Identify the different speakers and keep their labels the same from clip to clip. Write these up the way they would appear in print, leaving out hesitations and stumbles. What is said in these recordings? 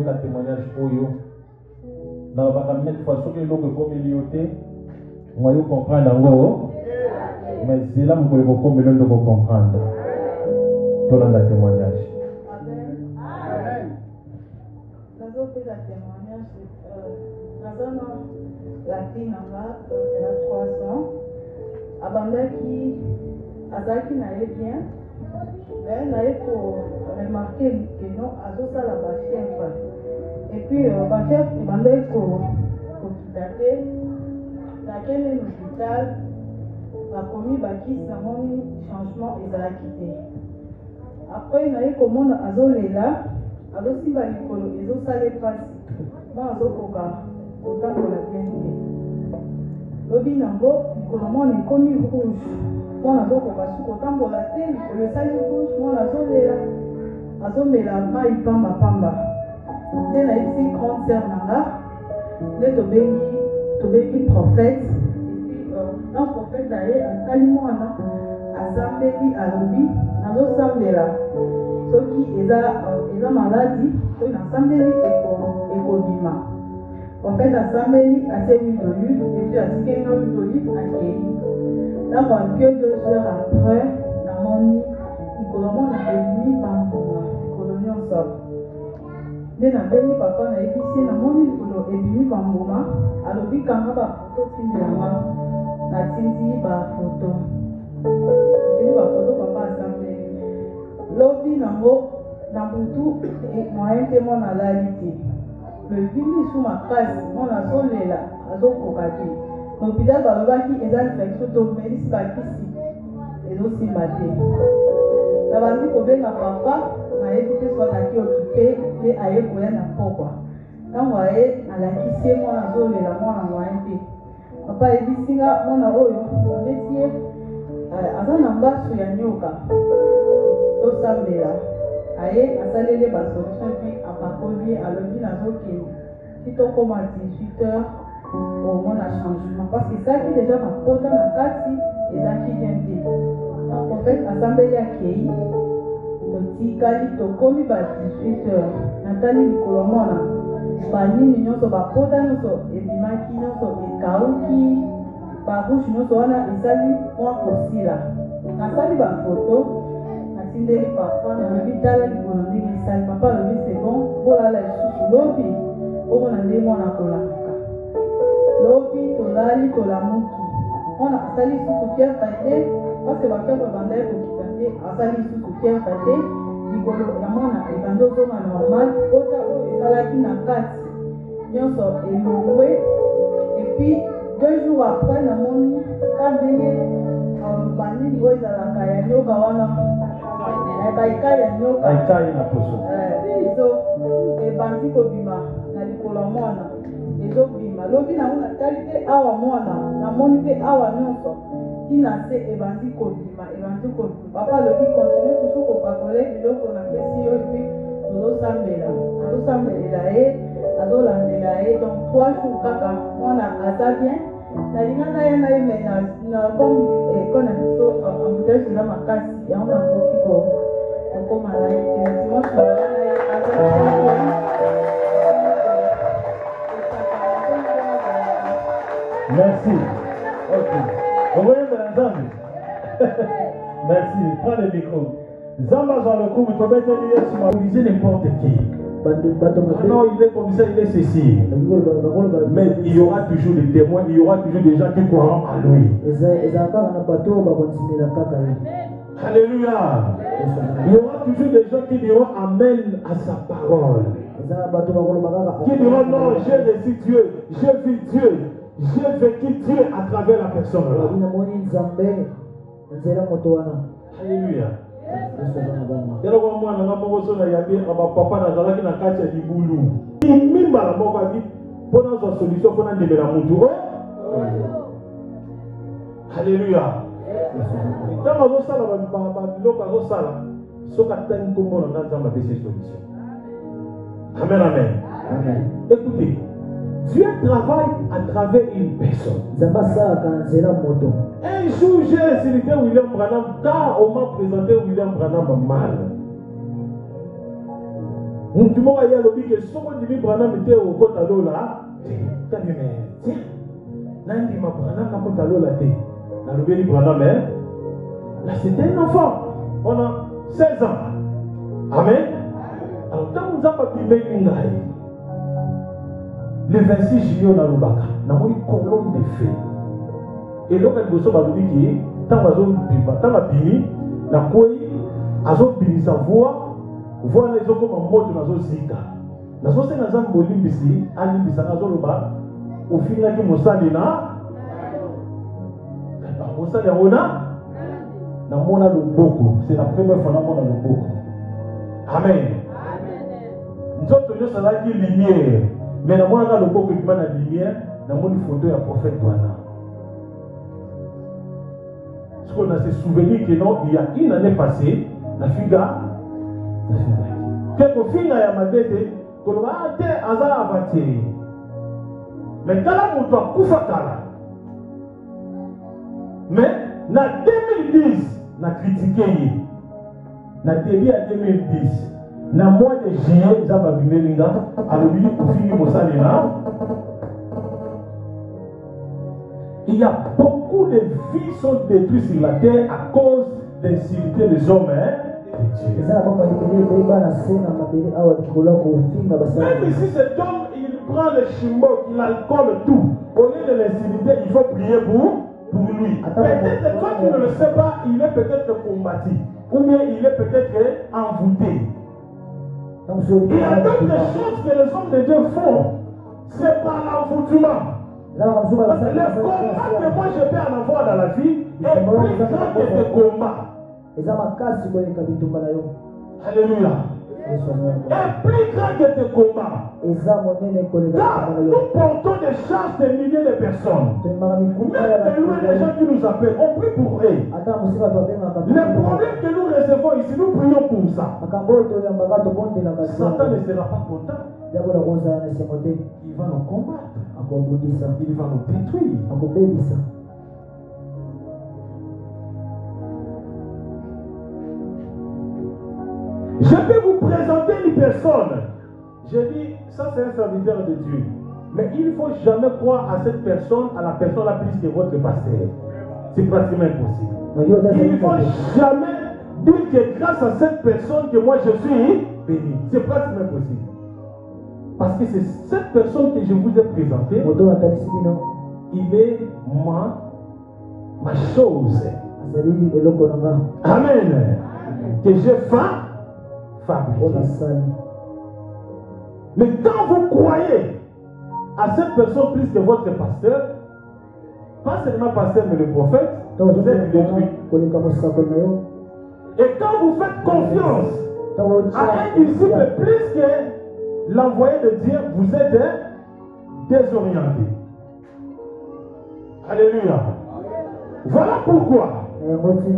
Speaker 1: boyoka témoignage oyo na ba mettre façon que l'eau comme ilioté moi yo comprendre ngo mais c'est là que vous comme le de comprendre tout dans le témoignage.
Speaker 2: Amen. Nous avons fait un témoignage la fille elle a 3 ans abanda qui azaki na bien mais na pour remarquer que non azosa la bachien et puis bachien ebanda ko kitate na kene l'hôpital bakomi bakisi namoni changement ezalaki te après naye komona azolela azosimba likolo ezosala mpasi mo azokoka kotambola bien te lobi nango likolo mona ekomi rouge mwana azokoka su kotambola te likolo esali rouge mwana azolela azomela mai pambapamba nde nayebisi grande sœur nanga nde tobengi prophète un prophète na ye atali mwana asambeli alobi nazosambela soki eza maladi soki nasambeli ekobima prophète asambeli atie huile d'olive epuis atikeli na huile d'olive akei ntango apie 2 heures après namoni likolo mona ebimi bambuma likolo nyonso nde nabeli papa nayebisi namoni likolo ebimi bambuma alobi kanga bafoto tindelanga natindi bafoto papa asambeli lobi nango na butu moyen te mwana alali te levimi su makasi mwana azolela azokoka te l'hôpital balobaki eza infection tomelisi bakisi ezosimba te nabandi kobenga papa nayebi te so azalaki okipe nde aye koya na pokwa ntango aye alakisi ye mwana azolela mwana moyen te papa ayebisinga mwana oyo ondeti ye aza na mbasu ya nyoka tosambela aye asaleli basolution puis apakoli alobi nazokende si tokoma 18 heures omona changement parce que esaki déjà bapota na kati ezaki bien te na prophète asambeli akei totikali tokomi ba 18 heures natali likolo mona banini nyonso bapota nyonso ebimaki nyonso ekauki barouche nyonso wana esali mwa kosila nasali bafoto natindeli papa nalobi tala likolo ndenge esali papa alobi c'est bon kolala lisusu lobi omona nde mwana kolamuka lobi tolali tolamuki mwana asali lisusu fièvre te parce bafièvre ebandaye kokita te asali lisusu fièvre te likolo ya mwana ebandi ozonga normal pota oyo ezalaki na kati nyonso elongwe epuis 2 jours après namoni ka ndenge banini oyo ezalaka ya nyoka wana baikai ya nyoka ezo ebandi kobima na likolo ya mwana ezobima lobi nango natali te awa mwana namoni te awa nyonso tina se ebandi kobima papa alobi continue toujours kopakole biloko napesi yo epuis tozosambelela ye azolandela ye donc 3 jours kaka mwana aza bien nalinga na ye nayeme na comme ekona biso embouteillage eza makasi yango nakoki kokoma na ye te dimanche na ye
Speaker 1: merci. Ok. Vous voyez de la Zambie. Merci. Prends le micro. Zamba dans le coup, vous tombez sur ma mobiliser n'importe qui. Non, il est comme ça, il est ceci. Mais il y aura toujours des témoins, il y aura toujours des gens qui croiront à lui. Alléluia. Il y aura toujours des gens qui diront Amen à sa parole. Qui diront non, j'ai reçu Dieu, j'ai vu Dieu, j'ai vécu Dieu à travers la personne. Alléluia. Papa nazalaki na kati ya libulu mimbala moko abi mpona azwa solution mpona ndemela mutu Alléluia. Ntango azosala biloko azosala soki atali nkombo na nga nzambe apesi solution. Amen, amen. Écoutez, Dieu travaille à travers une personne. Un jour, j'ai insulté William Branham car on m'a présenté William Branham mal. mutu moko ya lobi ke soko ndimi Branham te okota lola te tabi mais tiens nandima Branham nakota lola te nalobeli Branham là c'était un enfant pendant 16 ans amen. Alors tant que nous avons bimeli ngai le 26 juillet na lobaka namoni colonne de feu et loka liboso balobi ki tant bazobima tant babimi na koi azobimisa voix na ezokoma moto nazozika nazosenga nzambe bolimbisi alimbisaka azoloba ofingaki mosali na mosali yango namona loboko. C'est la première fois namona loboko. Amen. Nzoto nyonso azalaki lumière mais namonaka loboko ekima na lumière namoni photo ya prophète Branham. Ce qu'on a se souvenir que non, il y a une année passée, la figa, quelque figa ya madete, qu'on va te aza avancer. Mais quand on doit kufakala, mais na 2010, na critiqué, na début à 2010, na mois de juillet, ça va bimelinga, à l'objet pour finir mon salaire. Il y a beaucoup de vies sont détruites sur la terre à cause d'insulter les hommes. Même si cet homme il prend le chimbo, il alcoole tout, au lieu de l'insulter, il faut prier pour lui. Peut-être toi tu ne le sais pas, il est peut-être combattu, ou bien il est peut-être envoûté. Il y a d'autres choses que les hommes de Dieu font, c'est par l'envoûtement. Parce que le combat que moi je peux en avoir dans la vie est plus grand que tes combats. Alléluia. Est plus grand que tes combats. Car nous portons des charges de milliers de personnes. Même de loin, les gens qui nous appellent, on prie pour eux. Les problèmes que nous recevons ici, nous prions pour ça. Satan ne sera pas content. Il va nous combattre. Il va nous détruire. Je peux vous présenter une personne. Je dis, ça c'est un serviteur de Dieu. Mais il ne faut jamais croire à cette personne, à la personne la plus que votre pasteur. C'est pratiquement impossible. Il ne faut jamais dire que grâce à cette personne que moi je suis béni. C'est pratiquement impossible. Parce que c'est cette personne que je vous ai présentée, il est ma chose. Amen. Que j'ai fabriqué. Mais quand vous croyez à cette personne plus que votre pasteur, pas seulement pasteur mais le prophète, vous êtes détruit. Et quand vous faites confiance à un disciple plus que l'envoyé de Dieu, vous êtes désorienté. Alléluia. Voilà pourquoi aujourd'hui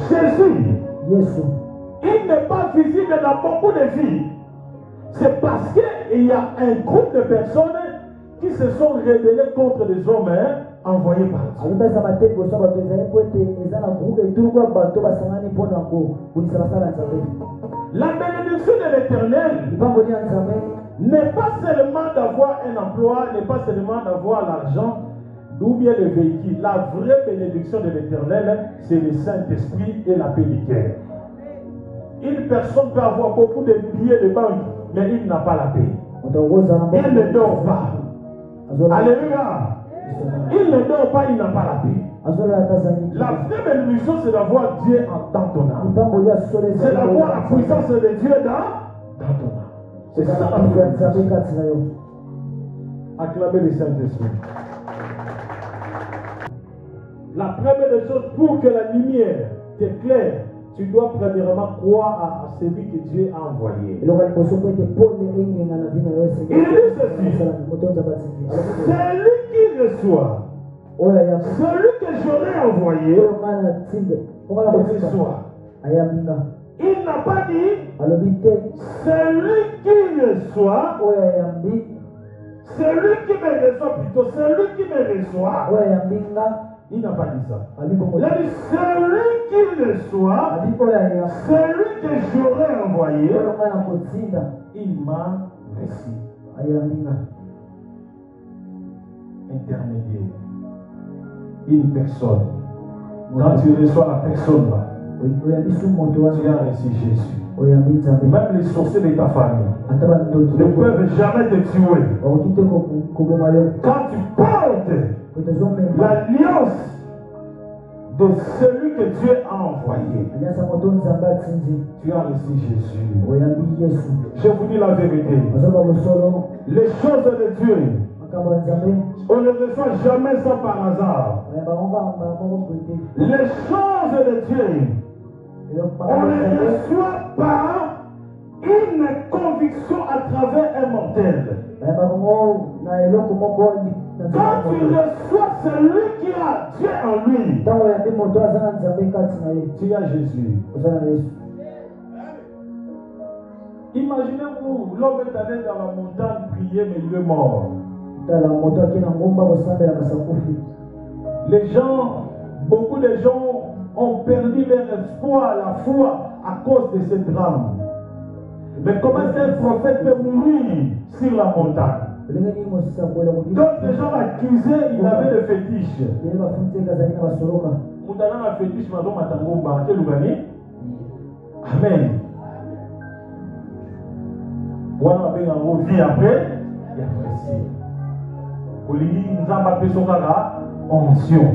Speaker 1: Jésus, il n'est pas visible dans beaucoup de vies. C'est parce qu'il y a un groupe de personnes qui se sont rebellés contre les hommes envoyés par Dieu. La bénédiction de l'Éternel n'est pas seulement d'avoir un emploi, n'est pas seulement d'avoir l'argent ou bien le véhicule. La vraie bénédiction de l'Éternel, c'est le Saint-Esprit et la paix du cœur. Une personne peut avoir beaucoup de billets de banque, mais il n'a pas la paix. Il ne dort pas. Alléluia. Il ne dort pas, il n'a pas la paix. La vraie bénédiction, c'est d'avoir Dieu dans ton âme. C'est d'avoir la puissance de Dieu dans ton âme. C'est ça la bénédiction. Acclamez le Saint-Esprit. La première des choses, pour que la lumière t'éclaire, tu dois premièrement croire à celui que Dieu a envoyé. Il dit ceci: celui qui reçoit, celui que j'aurai envoyé, reçoit. Il n'a pas dit celui qui reçoit, celui qui me reçoit plutôt, celui qui me reçoit. Il n'a pas dit ça. Il a dit celui qui le soit, celui que j'aurais envoyé, il m'a reçu. Intermédiaire. Une personne. Quand tu reçois la personne là, tu as reçu Jésus. Même les sorciers de ta famille ne peuvent jamais te tuer. Quand tu portes l'alliance de celui que Dieu a envoyé, tu as reçu Jésus. Je vous dis la vérité. Les choses de Dieu, on ne reçoit jamais ça par hasard. Les choses de Dieu, on les reçoit par une conviction à travers un mortel. Quand tu reçois celui qui a Dieu en lui, tu as Jésus. Imaginez-vous, l'homme est allé dans la montagne prier, mais il est mort. Les gens, beaucoup de gens ont perdu leur espoir, la foi à cause de ce drame. Mais comment est-ce qu'un prophète peut mourir sur la montagne? D'autres gens l'accusaient, il avait le fétiche. Amen. Voilà, on vit après. Olingi nzamba pesokaka onction.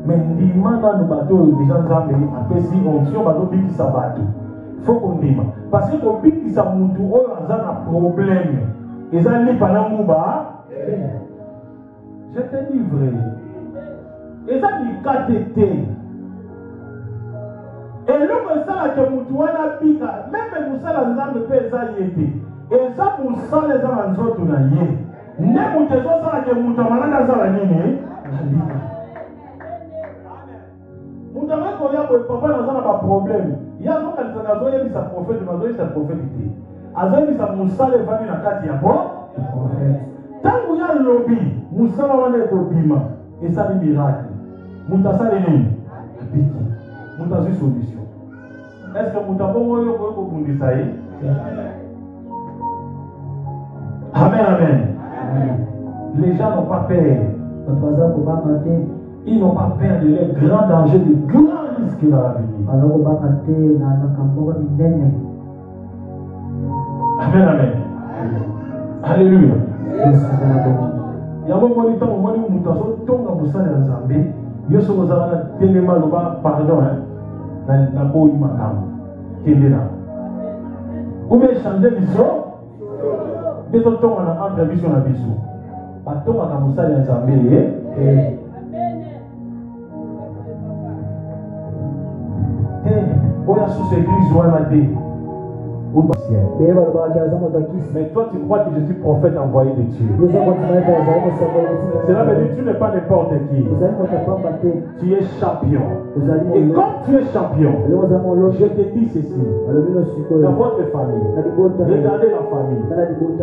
Speaker 1: Mais ndima na no bateau déjà nzambe apesi onction bateau bikisa bateau. Faut qu'on dise parce que ko bikisa mutu oyo aza na problème. Eza ni pana muba. Je te dis vrai. Eza ni KTT. Et le ça que mutu wana bika même musala nzambe pesa yete. Eza musala za nzoto na ye. Ne mutezo sala ke mutamalanga sala nini? Mutama ko ya ko papa na sala ba problème. Ya zo ka tsana zo ye bisa prophète na zo isa prophétique. Azo bisa musala vami na kati ya po. Tangu ya lobby musala wana ko bima. Esa ni miracle. Mutasala nini? Abiki. Mutazo solution. Est-ce que mutabongo yo ko bundisa yi? Amen, amen. Les gens n'ont pas peur. Ils n'ont pas peur de les grands dangers, de grands risques dans l'avenir. Amen, amen. Alléluia. Il y a un moment où on mais toi tu crois que je suis prophète envoyé de Dieu. Cela veut dire que tu n'es pas n'importe qui. Tu es champion. Et comme tu es champion, je te dis ceci. Dans votre famille, regardez la famille.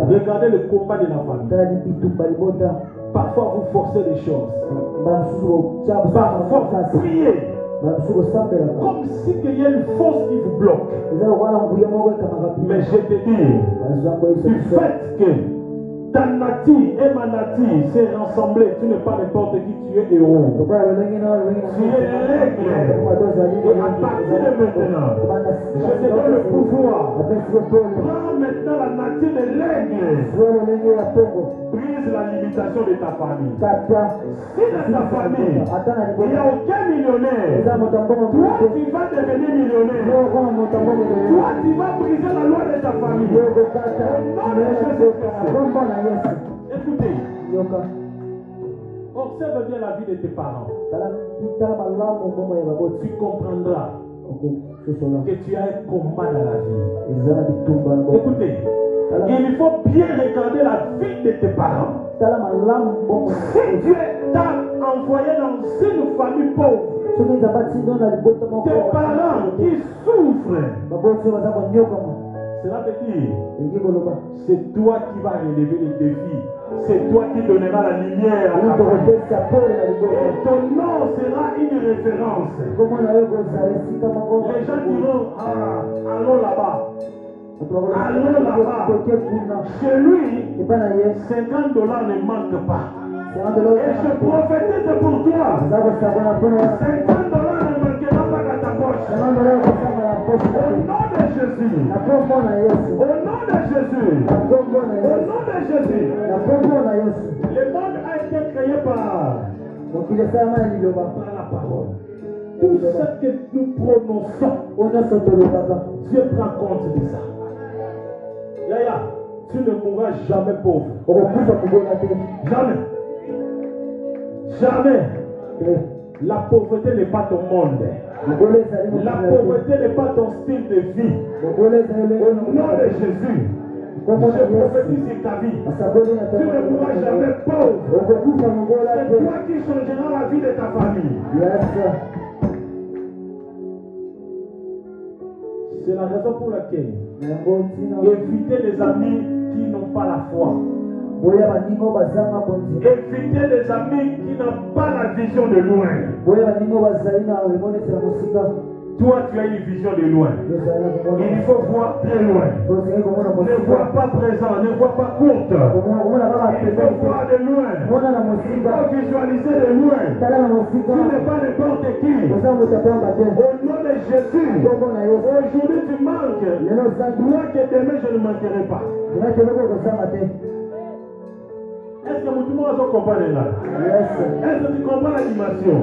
Speaker 1: Regardez le combat de la famille. Parfois vous forcez les choses. Parfois vous priez. Comme si il y a une force qui vous bloque. Mais je te dis, du fait que ta nature et ma nature s'est rassemblée, tu n'es pas n'importe qui, tu es héros. Tu es l'aigle. Et à partir de maintenant, je te donne le pouvoir. Prends maintenant la nature de l'aigle. Brise la limitation de ta famille. Si dans ta famille, il n'y a aucun millionnaire, toi tu vas devenir millionnaire. Toi tu vas briser la loi de ta famille. Non, les choses. Écoutez, observe bien la vie de tes parents. Tu comprendras que tu as un combat dans la vie. Écoutez, il faut bien regarder la vie de tes parents. Si Dieu t'a envoyé dans une famille pauvre, tes parents qui souffrent, cela veut dire c'est toi qui vas relever les défis. c'est toi qui donneras la lumière à ta famille. Et ton nom sera une référence. Les gens diront, ah, allons là-bas. Allons là-bas. Chez lui, $50 ne manquent pas. Et je prophétise pour toi. $50 ne manquera pas dans ta poche. Au nom de Jésus. Au nom de Jésus. Au nom de Jésus. Le monde a été créé par la parole. Tout ce que nous prononçons, Dieu prend compte de ça. Yaya, tu ne mourras jamais pauvre. Jamais. Jamais. La pauvreté n'est pas ton monde. La pauvreté n'est pas ton style de vie. Au nom de Jésus, je prophétise sur ta vie. Tu ne mourras jamais pauvre. C'est toi qui changeras la vie de ta famille. C'est la raison pour laquelle évitez les amis qui n'ont pas la foi. Évitez les amis qui n'ont pas la vision de loin. Toi, tu as une vision de loin. Il faut voir très loin. Ne vois pas présent, ne vois pas courte. Il faut voir de loin. Il faut visualiser de loin. Tu n'es pas n'importe qui. Au nom de Jésus, aujourd'hui tu manques. Moi que demain je ne manquerai pas. Est-ce que tout le monde comprend là? Est-ce que tu comprends l'animation?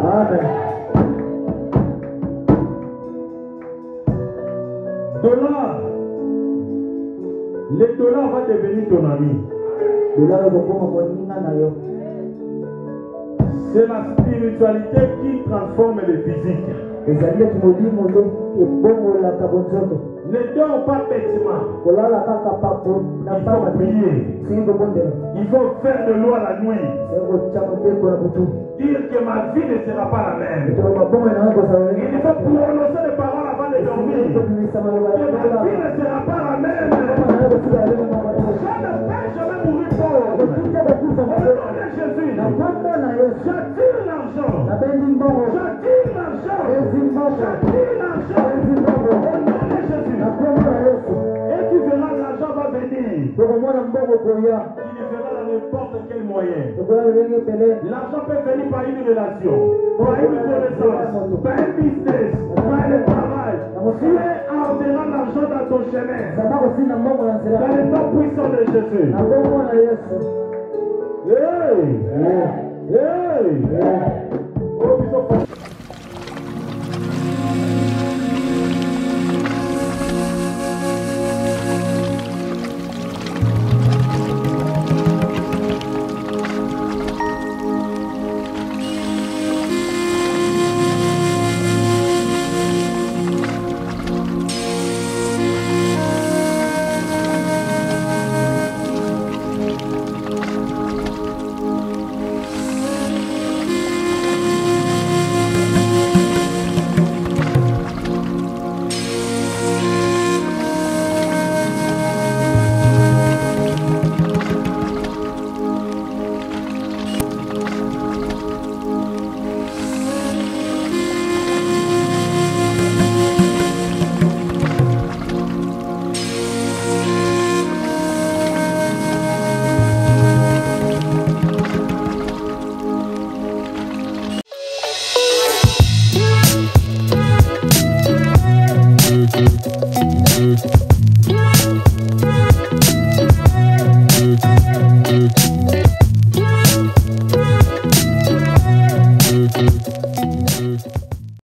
Speaker 1: Dollar. Le dollar va devenir ton ami. C'est la spiritualité qui transforme le physique. Ne dors pas bêtement. Il faut prier. Il faut faire de l'eau à la nuit. Dire que ma vie ne sera pas la même. Il faut prononcer les paroles avant de dormir. Que ma vie ne sera pas la même. Je ne vais jamais mourir pauvre. Au nom de Jésus, j'attire l'argent. J'attire l'argent. J'attire l'argent. Au nom de Jésus. Et tu verras, l'argent va venir. Il verra dans n'importe quel moyen. L'argent peut venir par une relation, par une connaissance, par un business, par un travail. Dieu enverra l'argent dans ton chemin. Dans le nom puissant de Jésus. Hey! Hey! Hey!